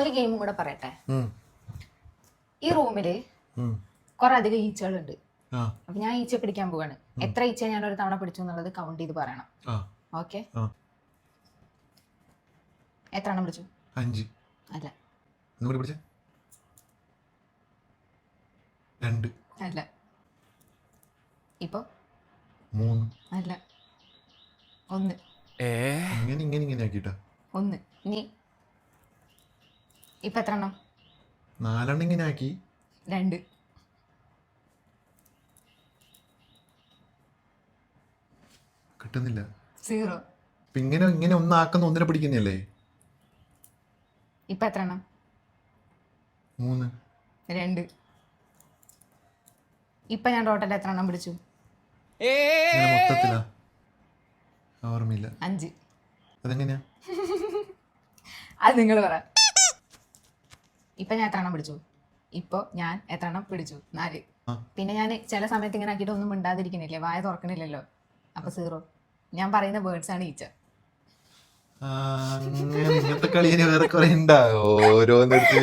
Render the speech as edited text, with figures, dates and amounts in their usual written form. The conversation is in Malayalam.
ഒരു ഗെയിമും കൂടെ പറയട്ടെ. ഈ റൂമില് കുറെ അധികം ഈച്ചകളുണ്ട്. അപ്പൊ ഞാൻ ഈച്ച പിടിക്കാൻ പോവാണ്. എത്ര ഈച്ച ഞാൻ ഒരു തവണ പിടിച്ചു എന്നുള്ളത് കൗണ്ട് ചെയ്ത് പറയണം. ഓക്കെ? എത്ര എണ്ണം പിടിച്ചു? 5. അല്ല. 2. അല്ല. ഇപ്പൊ 3. അല്ല. 1. ഇങ്ങനെ ആക്കിട്ടാ 1. ഇനി ഇപ്പൊ എത്ര എണ്ണം? 4 എണ്ണം ഇങ്ങനെ ആക്കി. 2. കിട്ടുന്നില്ല. 0. ഇങ്ങനെ ഒന്നാക്കുന്ന ഒന്നിനെ പിടിക്കുന്നല്ലേ? ഇപ്പൊ എത്ര എണ്ണം? 3. 2. ഇപ്പൊ ഞാൻ ടോട്ടൽ എത്ര എണ്ണം പിടിച്ചു? മൊത്തത്തിലാ? ഓർമ്മയില്ല. 5. അതെങ്ങനെയാ? അത് നിങ്ങൾ പറ. ഇപ്പൊ ഞാൻ എത്ര എണ്ണം പിടിച്ചു? ഇപ്പൊ ഞാൻ എത്ര എണ്ണം പിടിച്ചു? 4. പിന്നെ ഞാൻ ചില സമയത്ത് ഇങ്ങനെ ആക്കിയിട്ട് ഒന്നും മിണ്ടാതിരിക്കണില്ലേ, വായ തുറക്കണില്ലല്ലോ, അപ്പൊ 0. ഞാൻ പറയുന്ന വേർഡ്സ് ആണ് ഈച്ച. ഇങ്ങനത്തെ കളി വേറെ കുറെ ഉണ്ടാവും. ഓരോന്നെടുത്ത്